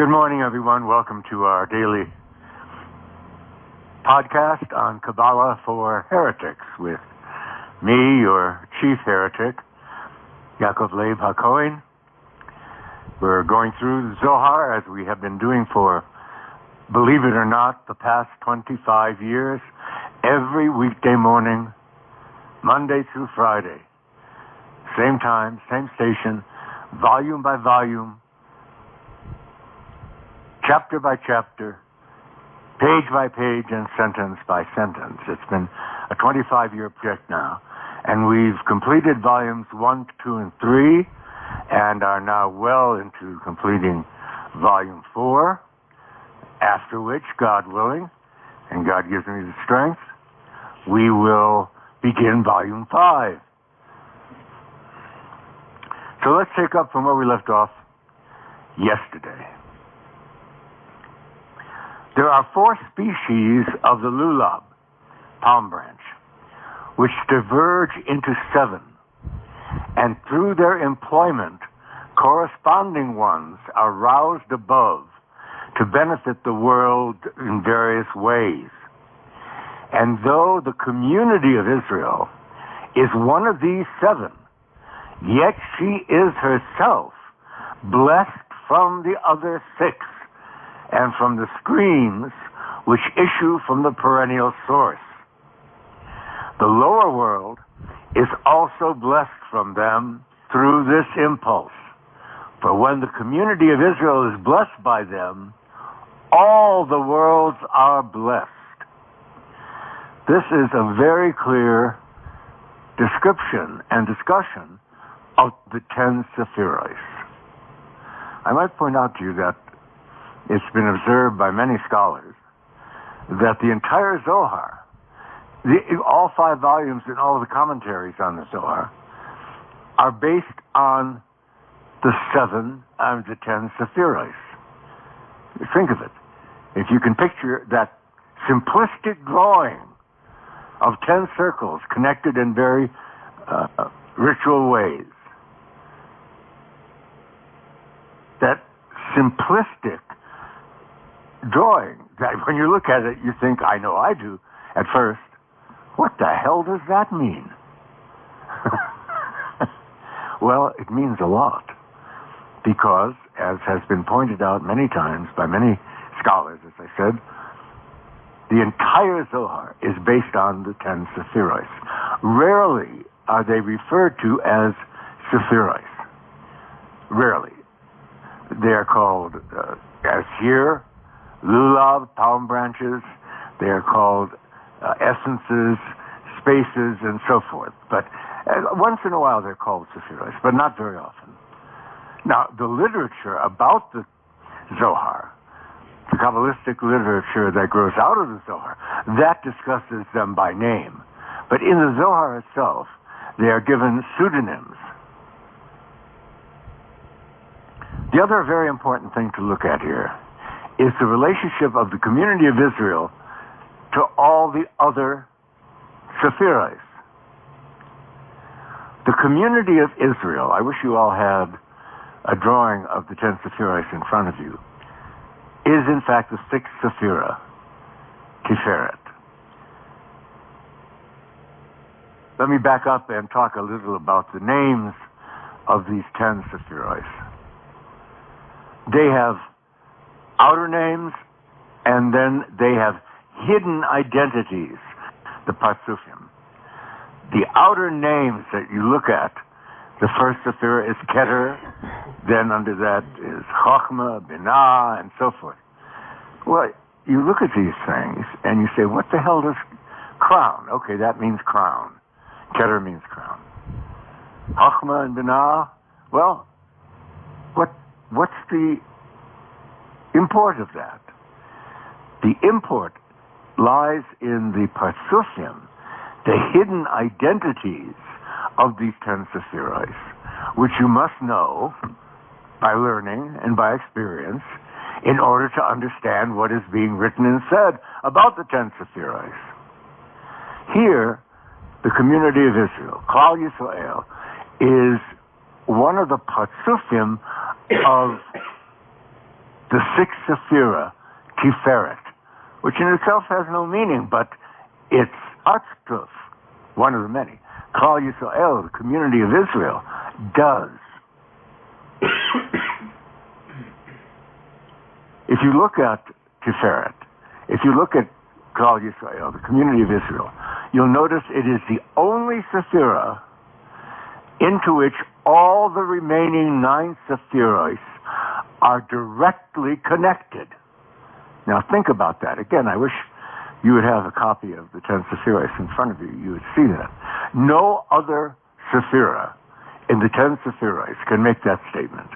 Good morning, everyone. Welcome to our daily podcast on Kabbalah for Heretics with me, your chief heretic, Yakov, Leib, HaKohain. We're going through the Zohar as we have been doing for, believe it or not, the past 25 years, every weekday morning, Monday through Friday. Same time, same station, volume by volume, chapter by chapter, page by page, and sentence by sentence. It's been a 25-year project now. And we've completed volumes 1, 2, and 3, and are now well into completing volume 4, after which, God willing, and God gives me the strength, we will begin volume 5. So let's take up from where we left off yesterday. There are 4 species of the lulav, palm branch, which diverge into 7, and through their employment, corresponding ones are roused above to benefit the world in various ways. And though the community of Israel is one of these 7, yet she is herself blessed from the other 6, and from the streams which issue from the perennial source. The lower world is also blessed from them through this impulse. For when the community of Israel is blessed by them, all the worlds are blessed. This is a very clear description and discussion of the 10 Sephiros. I might point out to you that it's been observed by many scholars that the entire Zohar, all 5 volumes and all of the commentaries on the Zohar, are based on the 7 and the 10 Sephiros. Think of it. If you can picture that simplistic drawing of 10 circles connected in very ritual ways, that simplistic drawing that when you look at it, you think, I know I do, at first, what the hell does that mean? Well, it means a lot, because, as has been pointed out many times by many scholars, as I said, the entire Zohar is based on the 10 Sephiros. Rarely are they referred to as Sephiros. Rarely. They are called, as here, lulav, palm branches. They are called essences, spaces, and so forth. But once in a while they're called Sephiros, but not very often. Now, the literature about the Zohar, the Kabbalistic literature that grows out of the Zohar, that discusses them by name. But in the Zohar itself, they are given pseudonyms. The other very important thing to look at here is the relationship of the community of Israel to all the other Sephiros. The community of Israel, I wish you all had a drawing of the 10 Sephiros in front of you, is in fact the 6th Sephirah, Tiferet. Let me back up and talk a little about the names of these 10 Sephiros. They have outer names, and then they have hidden identities, the Parsufim. The outer names that you look at, the first Sephirah is Keter, then under that is Chochmah, Binah, and so forth. Well, you look at these things, and you say, what the hell does crown? Okay, that means crown. Keter means crown. Chochmah and Binah, well, what's the import of that? The import lies in the Parsufim, the hidden identities of these 10 Sephiros, which you must know by learning and by experience in order to understand what is being written and said about the 10 Sephiros. Here, the community of Israel, Klal Yisrael, is one of the Parsufim of the sixth Sephirah, Tiferet, which in itself has no meaning, but it's Atztuf, one of the many. Klal Yisrael, the community of Israel, does. If you look at Tiferet, if you look at Klal Yisrael, the community of Israel, you'll notice it is the only Sephirah into which all the remaining 9 Sephiros are directly connected. Now think about that. Again, I wish you would have a copy of the 10 Sephiros in front of you. You would see that. No other Sephirah in the 10 Sephiros can make that statement.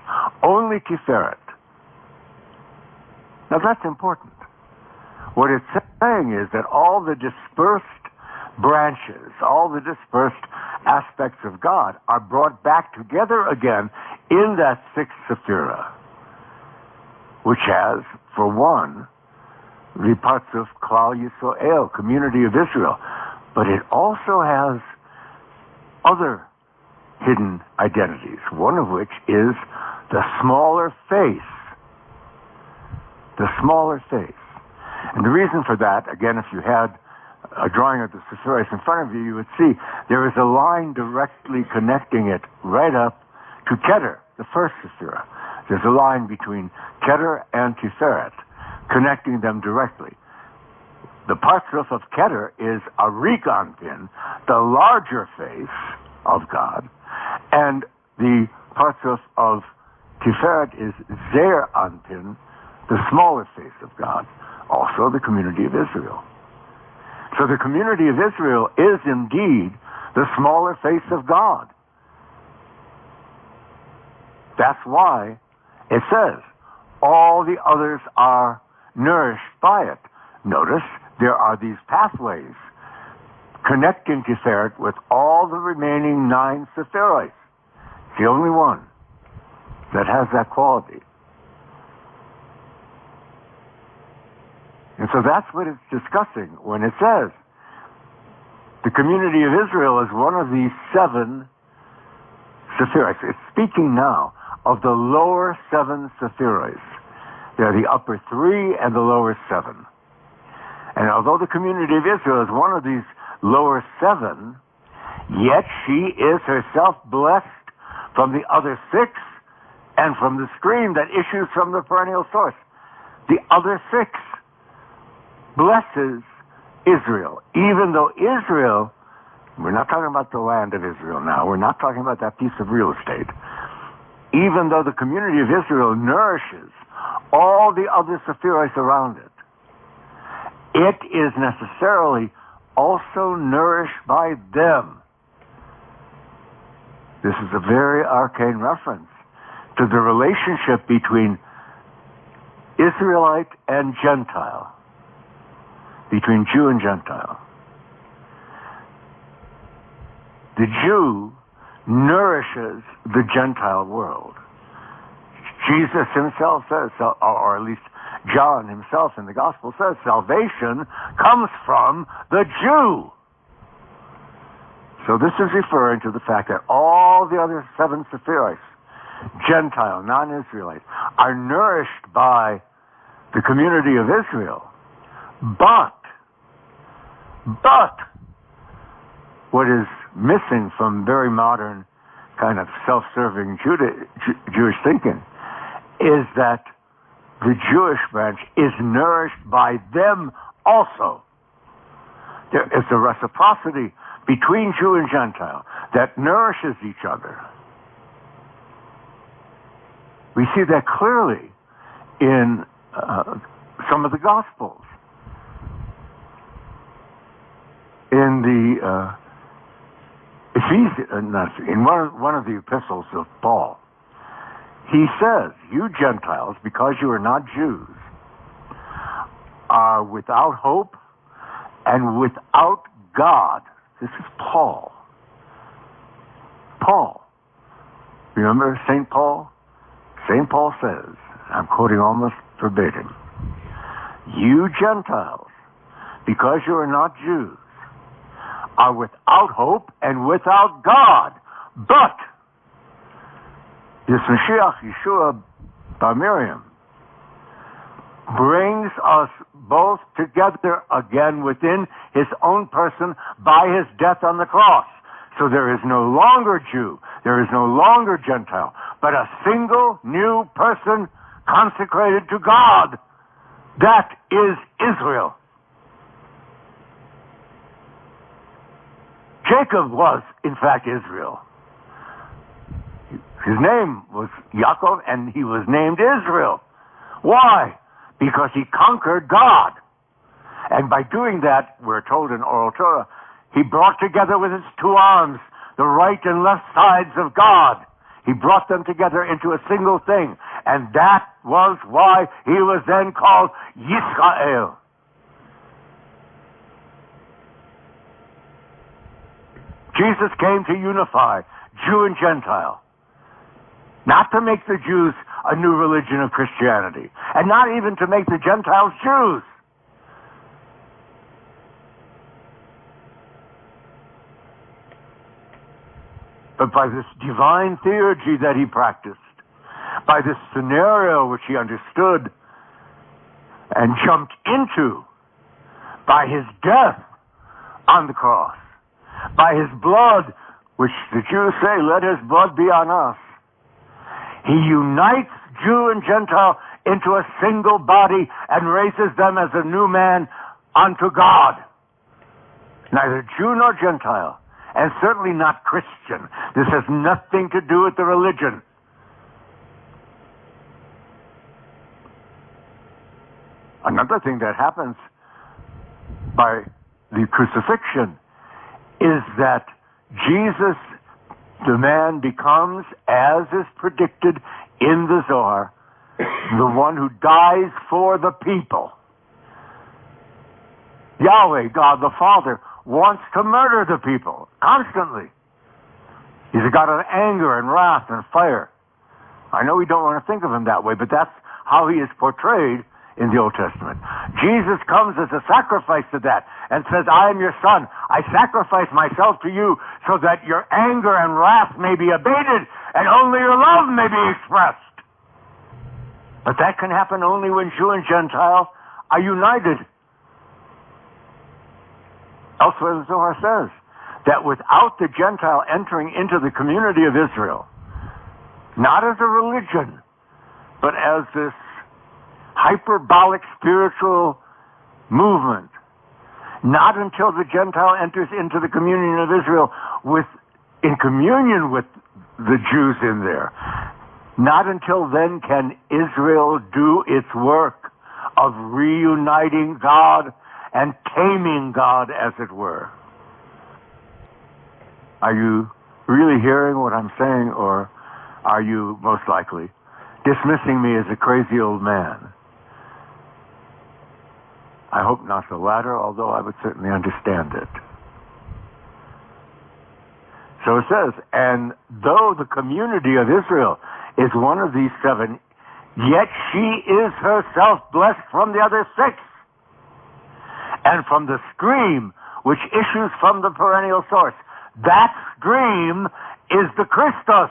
Only Tiferet. Now that's important. What it's saying is that all the dispersed branches, all the dispersed aspects of God are brought back together again in that 6th Sephirah, which has, for one, the parts of Klal Yisrael, community of Israel, but it also has other hidden identities, one of which is the smaller face. The smaller face. And the reason for that, again, if you had a drawing of the Sephiros in front of you, you would see there is a line directly connecting it right up to Keter, the first Sephirah. There's a line between Keter and Tiferet, connecting them directly. The Partzuf of Keter is a Rikanpin, the larger face of God, and the Partzuf of Tiferet is Zer Anpin, the smaller face of God, also the community of Israel. So the community of Israel is indeed the smaller face of God. That's why it says all the others are nourished by it. Notice there are these pathways connecting Tiferet with all the remaining 9 Sephiros. It's the only one that has that quality. And so that's what it's discussing when it says the community of Israel is one of these 7 Sephiros. It's speaking now of the lower 7 Sephiros. They're the upper 3 and the lower 7. And although the community of Israel is one of these lower 7, yet she is herself blessed from the other 6 and from the stream that issues from the perennial source. The other 6 blesses Israel, even though Israel, we're not talking about the land of Israel now, we're not talking about that piece of real estate, even though the community of Israel nourishes all the other Sephiros around it, it is necessarily also nourished by them. This is a very arcane reference to the relationship between Israelite and Gentile, between Jew and Gentile. The Jew nourishes the Gentile world. Jesus himself says, or at least John himself in the Gospel says, salvation comes from the Jew. So this is referring to the fact that all the other 7 Sephiros, Gentile, non-Israelite, are nourished by the community of Israel. But what is missing from very modern kind of self-serving Jewish thinking is that the Jewish branch is nourished by them also. There is a reciprocity between Jew and Gentile that nourishes each other. We see that clearly in some of the Gospels. In the in one of the epistles of Paul, he says, you Gentiles, because you are not Jews, are without hope and without God. This is Paul. Paul. Remember St. Paul? St. Paul says, I'm quoting almost verbatim, you Gentiles, because you are not Jews, are without hope and without God. But this Mashiach, Yeshua, Bar Miriam, brings us both together again within his own person by his death on the cross. So there is no longer Jew, there is no longer Gentile, but a single new person consecrated to God. That is Israel. Jacob was, in fact, Israel. His name was Yakov, and he was named Israel. Why? Because he conquered God. And by doing that, we're told in Oral Torah, he brought together with his two arms the right and left sides of God. He brought them together into a single thing. And that was why he was then called Yisrael. Jesus came to unify Jew and Gentile. Not to make the Jews a new religion of Christianity. And not even to make the Gentiles Jews. But by this divine theurgy that he practiced, by this scenario which he understood and jumped into, by his death on the cross, by his blood, which the Jews say, let his blood be on us, he unites Jew and Gentile into a single body and raises them as a new man unto God. Neither Jew nor Gentile, and certainly not Christian. This has nothing to do with the religion. Another thing that happens by the crucifixion is that Jesus, the man, becomes, as is predicted in the Zohar, the one who dies for the people. Yahweh, God the Father, wants to murder the people constantly. He's a God of anger and wrath and fire. I know we don't want to think of him that way, but that's how he is portrayed in the Old Testament. Jesus comes as a sacrifice to that and says, I am your son. I sacrifice myself to you so that your anger and wrath may be abated and only your love may be expressed. But that can happen only when Jew and Gentile are united. Elsewhere, the Zohar says that without the Gentile entering into the community of Israel, not as a religion, but as this hyperbolic spiritual movement, not until the Gentile enters into the communion of Israel in communion with the Jews in there, not until then can Israel do its work of reuniting God and taming God, as it were. Are you really hearing what I'm saying, or are you most likely dismissing me as a crazy old man? I hope not the latter, although I would certainly understand it. So it says, and though the community of Israel is one of these seven, yet she is herself blessed from the other six. And from the stream which issues from the perennial source. That stream is the Christos,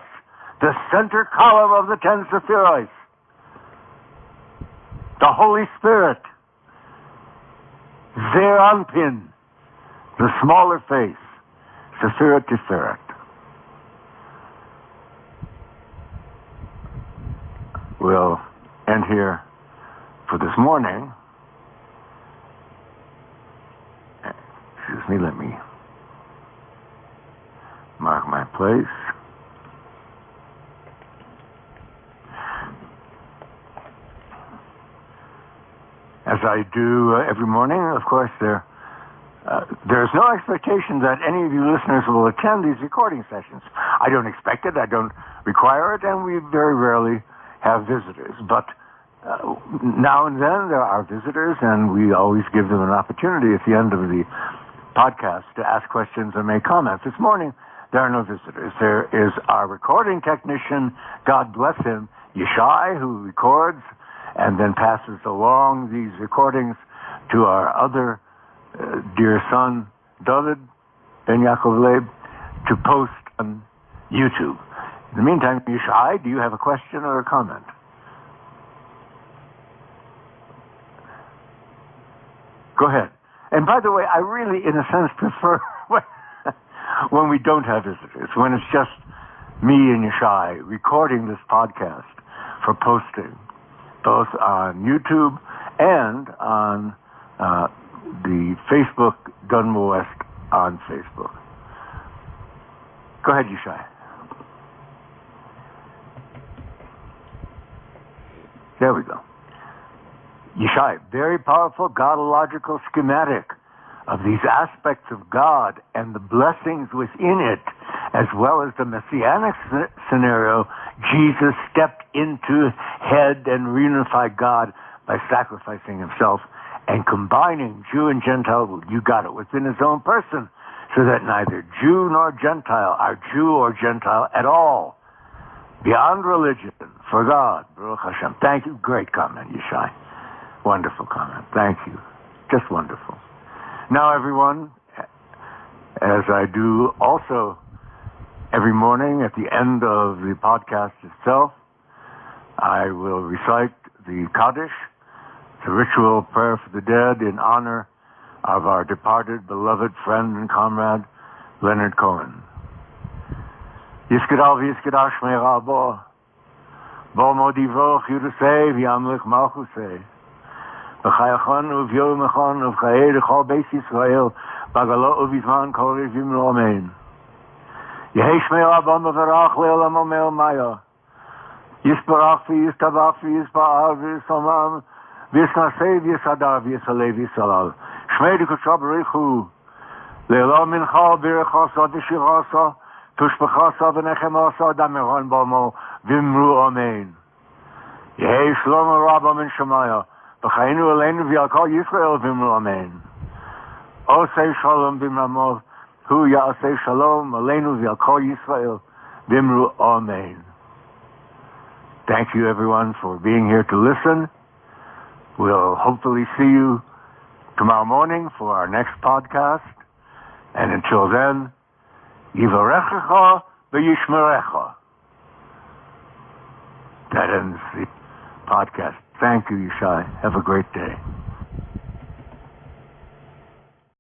the center column of the 10 Sephiros. The Holy Spirit. Zeir Anpin, the smaller face. Sephirot Tiferet. We'll end here for this morning. Excuse me, let me mark my place. As I do every morning, of course, there's no expectation that any of you listeners will attend these recording sessions. I don't expect it, I don't require it, and we very rarely have visitors. But now and then there are visitors, and we always give them an opportunity at the end of the podcast to ask questions and make comments. This morning, there are no visitors. There is our recording technician, God bless him, Yeshai, who records and then passes along these recordings to our other dear son, David ben Yakov Leib, to post on YouTube. In the meantime, Yeshai, do you have a question or a comment? Go ahead. And by the way, I really, in a sense, prefer when we don't have visitors, when it's just me and Yishai recording this podcast for posting, both on YouTube and on the Facebook Dunmore West on Facebook. Go ahead, Yishai. There we go. Yishai, very powerful godological schematic of these aspects of God and the blessings within it, as well as the messianic scenario. Jesus stepped into head and reunified God by sacrificing himself and combining Jew and Gentile, you got it, within his own person, so that neither Jew nor Gentile are Jew or Gentile at all, beyond religion, for God. Baruch Hashem. Thank you. Great comment, Yishai. Wonderful comment. Thank you. Just wonderful. Now, everyone, as I do also every morning at the end of the podcast itself, I will recite the Kaddish, the ritual prayer for the dead in honor of our departed, beloved friend and comrade, Leonard Cohen. Yiskadal v'yiskadash me'era bo, bo modivro chirusei v'yamlich malchusei, v'chayachon uv'yo mechon uv'chayei l'chol beis Yisrael, bagalo uv'izman kol rivim lo amen. Yehesh me'era bo mevarach le'olam omer maya, yisbarach v'yistabach v'yisba'ar v'yisomam, v'yisnasei v'yisadar v'yisalei v'yisalal. Shmei d'kutsha b'richu, le'olam mincha b'irechasa v'shirasa, tushbechasa v'nechemasa dameron b'amo v'imru amen. Yehi shlomo rabba min shemaya, v'chayinu aleinu v'yalkal Yisrael v'imru amen. Osei shalom b'mramov, hu ya'asei shalom aleinu v'yalkal Yisrael v'imru amen. Thank you, everyone, for being here to listen. We'll hopefully see you tomorrow morning for our next podcast. And until then, Yivarechecha v'yishmerecha. That ends the podcast. Thank you, Yishai. Have a great day.